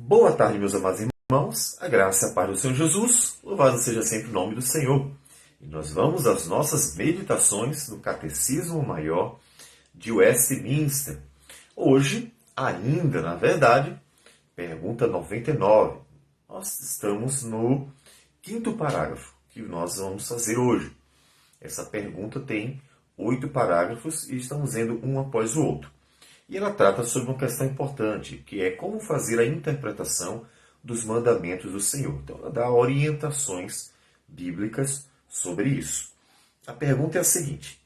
Boa tarde, meus amados irmãos. A graça e a paz do Senhor Jesus. Louvado seja sempre o nome do Senhor. E nós vamos às nossas meditações no Catecismo Maior de Westminster. Hoje, ainda, na verdade, pergunta 99. Nós estamos no quinto parágrafo que nós vamos fazer hoje. Essa pergunta tem 8 parágrafos e estamos vendo um após o outro. E ela trata sobre uma questão importante, que é como fazer a interpretação dos mandamentos do Senhor. Então, ela dá orientações bíblicas sobre isso. A pergunta é a seguinte: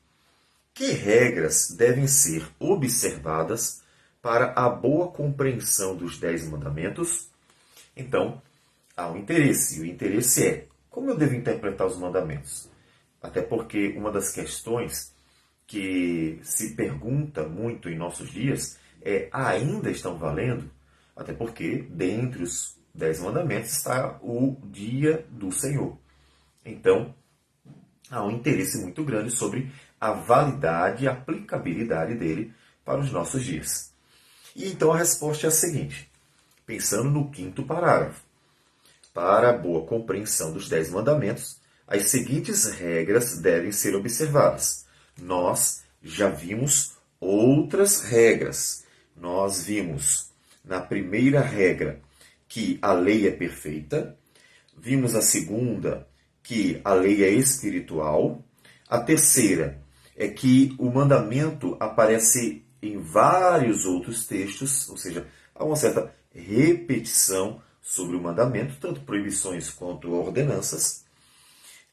que regras devem ser observadas para a boa compreensão dos 10 mandamentos? Então, há um interesse, e o interesse é: como eu devo interpretar os mandamentos? Até porque uma das questões que se pergunta muito em nossos dias é: ainda estão valendo? Até porque, dentre os 10 mandamentos, está o dia do Senhor. Então, há um interesse muito grande sobre a validade e aplicabilidade dele para os nossos dias. E então a resposta é a seguinte, pensando no quinto parágrafo. Para a boa compreensão dos 10 mandamentos, as seguintes regras devem ser observadas. Nós já vimos outras regras. Nós vimos na primeira regra que a lei é perfeita. Vimos a segunda que a lei é espiritual. A terceira é que o mandamento aparece em vários outros textos, ou seja, há uma certa repetição sobre o mandamento, tanto proibições quanto ordenanças.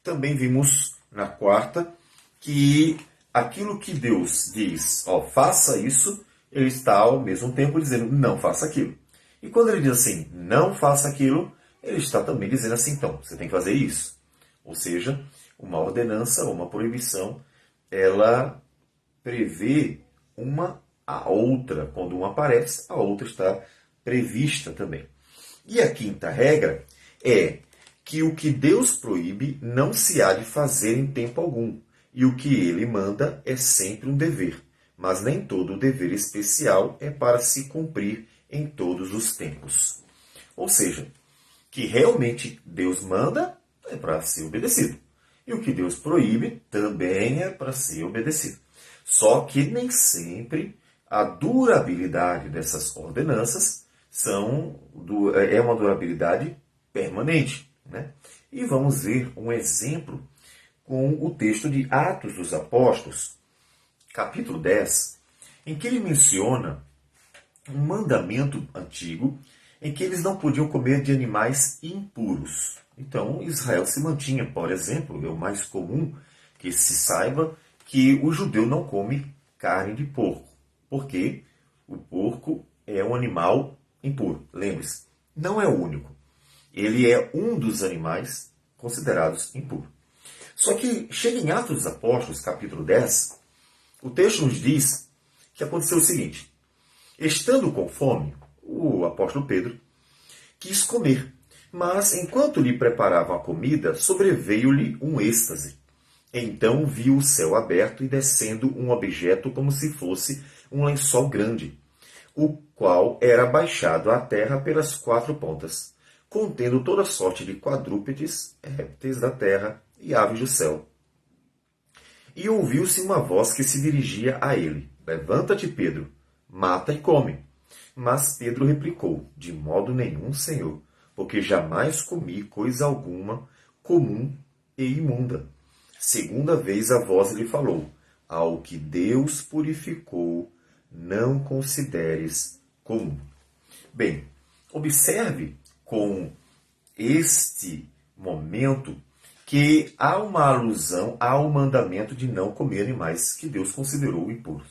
Também vimos na quarta que aquilo que Deus diz, faça isso, ele está ao mesmo tempo dizendo, não faça aquilo. E quando ele diz assim, não faça aquilo, ele está também dizendo assim, então, você tem que fazer isso. Ou seja, uma ordenança ou uma proibição, ela prevê uma a outra. Quando uma aparece, a outra está prevista também. E a quinta regra é que o que Deus proíbe não se há de fazer em tempo algum, e o que ele manda é sempre um dever, mas nem todo o dever especial é para se cumprir em todos os tempos. Ou seja, que realmente Deus manda é para ser obedecido, e o que Deus proíbe também é para ser obedecido. Só que nem sempre a durabilidade dessas ordenanças é uma durabilidade permanente. Né? E vamos ver um exemplo com o texto de Atos dos Apóstolos, capítulo 10, em que ele menciona um mandamento antigo em que eles não podiam comer de animais impuros. Então, Israel se mantinha, por exemplo, é o mais comum que se saiba que o judeu não come carne de porco, porque o porco é um animal impuro. Lembre-se, não é o único. Ele é um dos animais considerados impuros. Só que chega em Atos dos Apóstolos, capítulo 10, o texto nos diz que aconteceu o seguinte: estando com fome, o apóstolo Pedro quis comer, mas enquanto lhe preparavam a comida, sobreveio-lhe um êxtase. Então viu o céu aberto e descendo um objeto como se fosse um lençol grande, o qual era baixado à terra pelas 4 pontas, contendo toda sorte de quadrúpedes, répteis da terra e aves do céu. E ouviu-se uma voz que se dirigia a ele: levanta-te, Pedro, mata e come. Mas Pedro replicou: de modo nenhum, Senhor, porque jamais comi coisa alguma comum e imunda. Segunda vez a voz lhe falou: ao que Deus purificou, não consideres comum. Bem, observe com este momento que há uma alusão ao mandamento de não comer animais que Deus considerou impuros.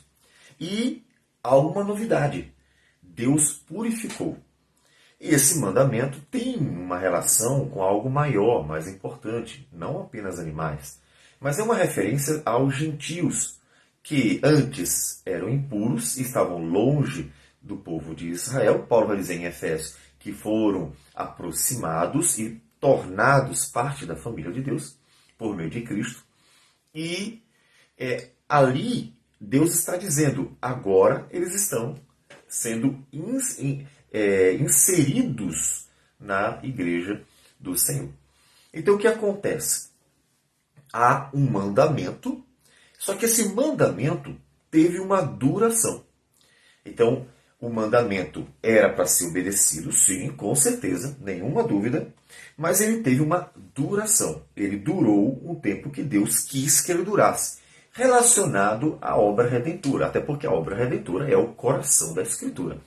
E há uma novidade: Deus purificou. E esse mandamento tem uma relação com algo maior, mais importante, não apenas animais, mas é uma referência aos gentios, que antes eram impuros e estavam longe do povo de Israel. Paulo vai dizer em Efésios que foram aproximados e tornados parte da família de Deus por meio de Cristo. E ali Deus está dizendo, agora eles estão sendo inseridos na igreja do Senhor. Então o que acontece? Há um mandamento, só que esse mandamento teve uma duração. Então, o mandamento era para ser obedecido, sim, com certeza, nenhuma dúvida, mas ele teve uma duração. Ele durou um tempo que Deus quis que ele durasse, relacionado à obra redentora, até porque a obra redentora é o coração da Escritura.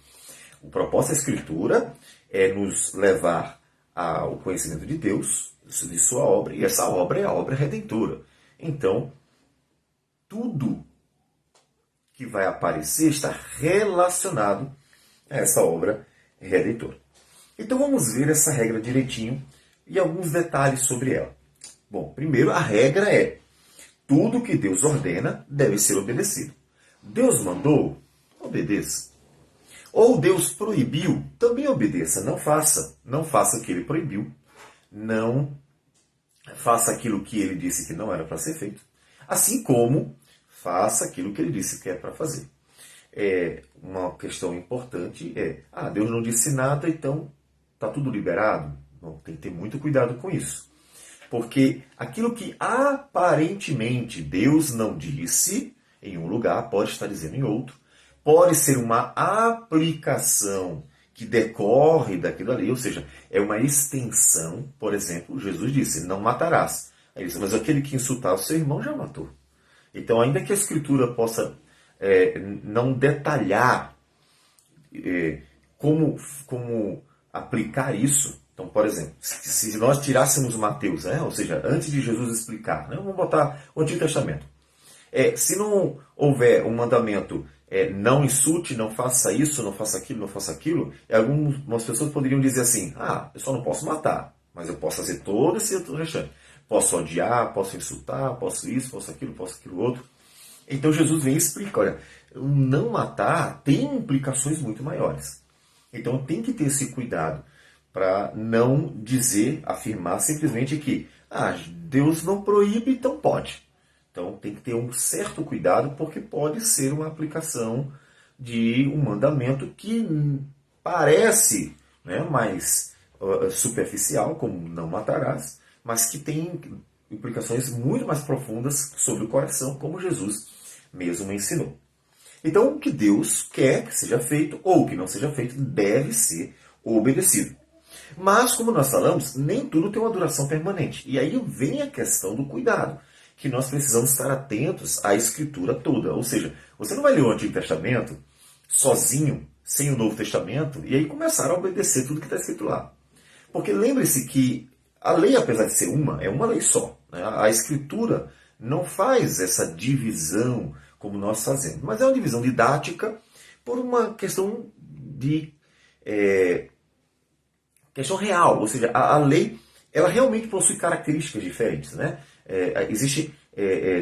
O propósito da Escritura é nos levar ao conhecimento de Deus, de sua obra, e essa obra é a obra redentora. Então, tudo que vai aparecer está relacionado a essa obra redentora. Então vamos ver essa regra direitinho e alguns detalhes sobre ela. Bom, primeiro a regra é: tudo que Deus ordena deve ser obedecido. Deus mandou, obedeça. Ou Deus proibiu, também obedeça. Não faça o que ele proibiu. Não faça aquilo que ele disse que não era para ser feito. Assim como faça aquilo que ele disse que é para fazer. Uma questão importante Deus não disse nada, então está tudo liberado. Não, tem que ter muito cuidado com isso. Porque aquilo que aparentemente Deus não disse em um lugar, pode estar dizendo em outro, pode ser uma aplicação que decorre daquilo ali, ou seja, é uma extensão. Por exemplo, Jesus disse, não matarás. Aí ele disse, mas aquele que insultar o seu irmão já matou. Então, ainda que a Escritura possa não detalhar como aplicar isso. Então, por exemplo, se nós tirássemos Mateus, ou seja, antes de Jesus explicar, vamos botar o Antigo Testamento. Se não houver um mandamento, não insulte, não faça isso, não faça aquilo, não faça aquilo, algumas pessoas poderiam dizer assim, eu só não posso matar, mas eu posso fazer todo esse outro restante. Posso odiar, posso insultar, posso isso, posso aquilo outro. Então Jesus vem e explica, olha, o não matar tem implicações muito maiores. Então tem que ter esse cuidado para não afirmar simplesmente que Deus não proíbe, então pode. Então tem que ter um certo cuidado, porque pode ser uma aplicação de um mandamento que parece mais superficial, como não matarás, mas que tem implicações muito mais profundas sobre o coração, como Jesus mesmo ensinou. Então, o que Deus quer que seja feito, ou que não seja feito, deve ser obedecido. Mas, como nós falamos, nem tudo tem uma duração permanente. E aí vem a questão do cuidado, que nós precisamos estar atentos à Escritura toda. Ou seja, você não vai ler o Antigo Testamento sozinho, sem o Novo Testamento, e aí começar a obedecer tudo que está escrito lá. Porque lembre-se que a lei, apesar de ser é uma lei só. A Escritura não faz essa divisão como nós fazemos, mas é uma divisão didática por uma questão questão real. Ou seja, a lei ela realmente possui características diferentes. Existem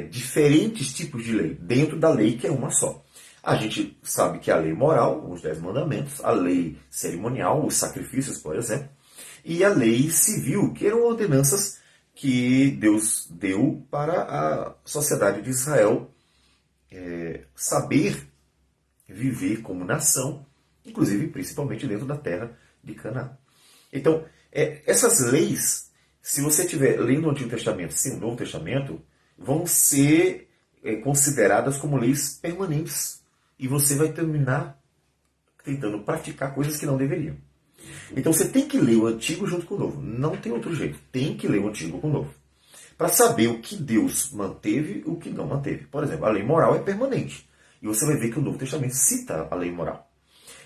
diferentes tipos de lei dentro da lei, que é uma só. A gente sabe que a lei moral, os 10 mandamentos, a lei cerimonial, os sacrifícios, por exemplo, e a lei civil, que eram ordenanças que Deus deu para a sociedade de Israel saber viver como nação, inclusive principalmente dentro da terra de Canaã. Então, essas leis, se você estiver lendo o Antigo Testamento sem o Novo Testamento, vão ser consideradas como leis permanentes. E você vai terminar tentando praticar coisas que não deveriam. Então você tem que ler o Antigo junto com o Novo. Não tem outro jeito. Tem que ler o Antigo com o Novo. Para saber o que Deus manteve e o que não manteve. Por exemplo, a lei moral é permanente. E você vai ver que o Novo Testamento cita a lei moral.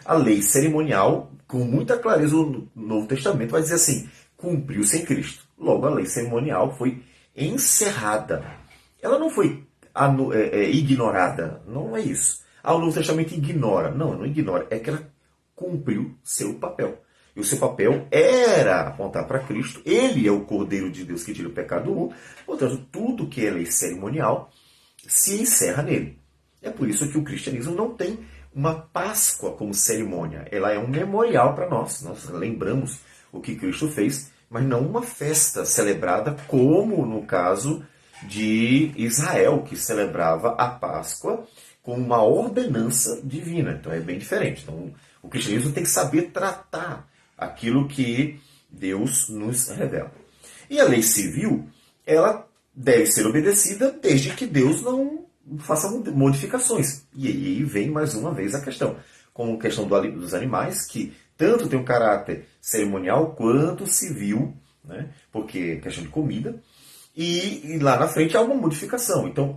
A lei cerimonial, com muita clareza, o Novo Testamento vai dizer assim, cumpriu-se em Cristo. Logo, a lei cerimonial foi encerrada. Ela não foi ignorada. Não é isso. O Novo Testamento ignora. Não ignora. É que ela cumpriu seu papel. E o seu papel era apontar para Cristo. Ele é o Cordeiro de Deus que tira o pecado do mundo. Portanto, tudo que é lei cerimonial se encerra nele. É por isso que o cristianismo não tem uma Páscoa como cerimônia. Ela é um memorial para nós. Nós lembramos o que Cristo fez, mas não uma festa celebrada como no caso de Israel, que celebrava a Páscoa com uma ordenança divina. Então é bem diferente. Então, O cristianismo tem que saber tratar aquilo que Deus nos revela. E a lei civil, ela deve ser obedecida desde que Deus não faça modificações. E aí vem mais uma vez a questão. Como a questão dos animais, que tanto tem um caráter cerimonial quanto civil, né? Porque é questão de comida. E lá na frente há uma modificação. Então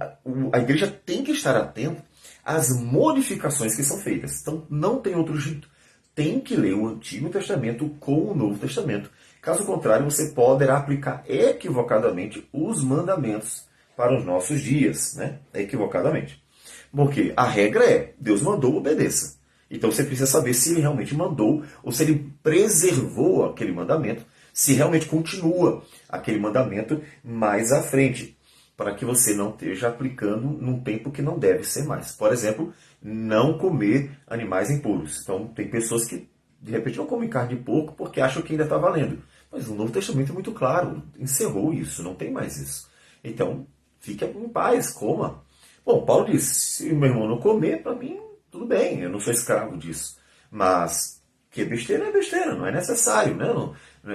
a igreja tem que estar atenta às modificações que são feitas. Então não tem outro jeito. Tem que ler o Antigo Testamento com o Novo Testamento. Caso contrário, você poderá aplicar equivocadamente os mandamentos para os nossos dias, né? Equivocadamente. Porque a regra é, Deus mandou, obedeça. Então você precisa saber se ele realmente mandou ou se ele preservou aquele mandamento, se realmente continua aquele mandamento mais à frente, para que você não esteja aplicando num tempo que não deve ser mais. Por exemplo, não comer animais impuros. Então tem pessoas que de repente não comem carne de porco porque acham que ainda está valendo. Mas o Novo Testamento é muito claro, encerrou isso, não tem mais isso. Então, fique em paz, coma. Bom, Paulo disse, se o meu irmão não comer, para mim, tudo bem, eu não sou escravo disso. Mas, que besteira é besteira, não é necessário, né?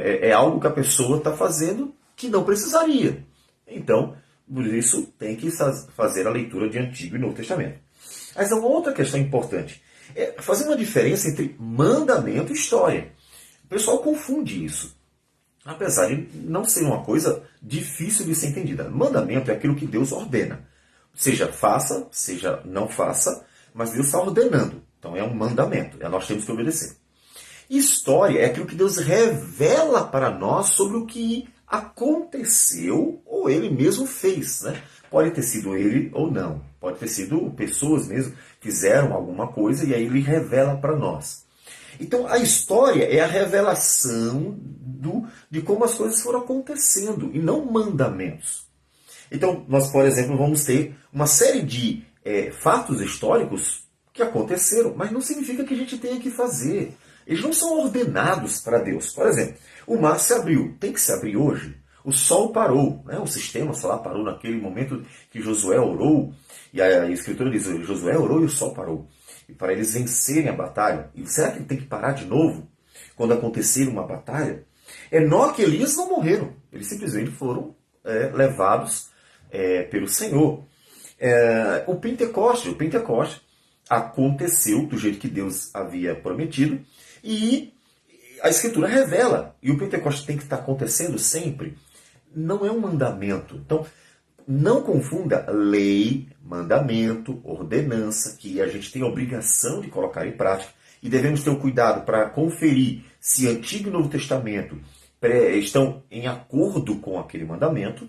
É algo que a pessoa está fazendo que não precisaria. Então, por isso, tem que fazer a leitura de Antigo e Novo Testamento. Mas uma outra questão importante é fazer uma diferença entre mandamento e história. O pessoal confunde isso. Apesar de não ser uma coisa difícil de ser entendida. Mandamento é aquilo que Deus ordena. Seja faça, seja não faça, mas Deus está ordenando. Então é um mandamento, nós temos que obedecer. História é aquilo que Deus revela para nós sobre o que aconteceu ou ele mesmo fez, né? Pode ter sido ele ou não. Pode ter sido pessoas mesmo que fizeram alguma coisa e aí ele revela para nós. Então a história é a revelação de como as coisas foram acontecendo e não mandamentos. Então nós, por exemplo, vamos ter uma série de fatos históricos que aconteceram, mas não significa que a gente tenha que fazer. Eles não são ordenados para Deus. Por exemplo, o mar se abriu. Tem que se abrir hoje? O sol parou. Né? O sistema solar parou naquele momento que Josué orou. E a Escritura diz, Josué orou e o sol parou. E para eles vencerem a batalha. E será que ele tem que parar de novo quando acontecer uma batalha? Enoque e Elias não morreram. Eles simplesmente foram levados pelo Senhor. O Pentecoste aconteceu do jeito que Deus havia prometido. E a Escritura revela. E o Pentecoste tem que estar acontecendo sempre. Não é um mandamento. Então, não confunda lei, mandamento, ordenança, que a gente tem a obrigação de colocar em prática. E devemos ter o cuidado para conferir se Antigo e Novo Testamento estão em acordo com aquele mandamento.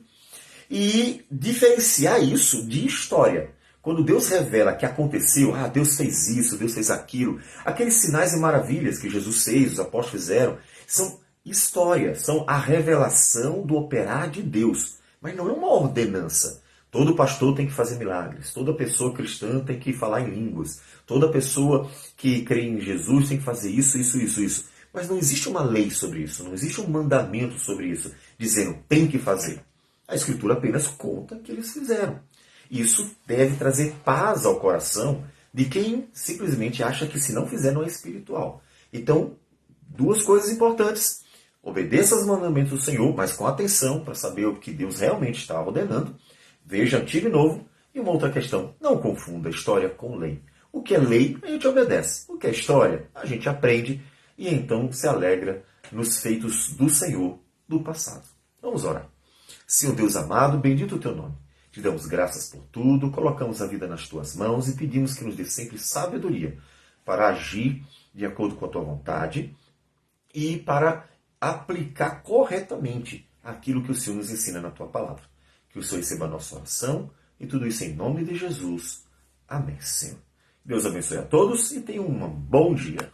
E diferenciar isso de história. Quando Deus revela que aconteceu, Deus fez isso, Deus fez aquilo, aqueles sinais e maravilhas que Jesus fez, os apóstolos fizeram, são história, são a revelação do operar de Deus. Mas não é uma ordenança. Todo pastor tem que fazer milagres, toda pessoa cristã tem que falar em línguas, toda pessoa que crê em Jesus tem que fazer isso, isso, isso, isso. Mas não existe uma lei sobre isso, não existe um mandamento sobre isso, dizendo tem que fazer. A Escritura apenas conta que eles fizeram. Isso deve trazer paz ao coração de quem simplesmente acha que se não fizer não é espiritual. Então, duas coisas importantes. Obedeça aos mandamentos do Senhor, mas com atenção para saber o que Deus realmente está ordenando. Veja Antigo e Novo. E uma outra questão, não confunda história com lei. O que é lei, a gente obedece. O que é história, a gente aprende e então se alegra nos feitos do Senhor do passado. Vamos orar. Senhor Deus amado, bendito o teu nome. Te damos graças por tudo, colocamos a vida nas tuas mãos e pedimos que nos dê sempre sabedoria para agir de acordo com a tua vontade e para aplicar corretamente aquilo que o Senhor nos ensina na tua palavra. Que o Senhor receba a nossa oração e tudo isso em nome de Jesus. Amém, Senhor. Deus abençoe a todos e tenham um bom dia.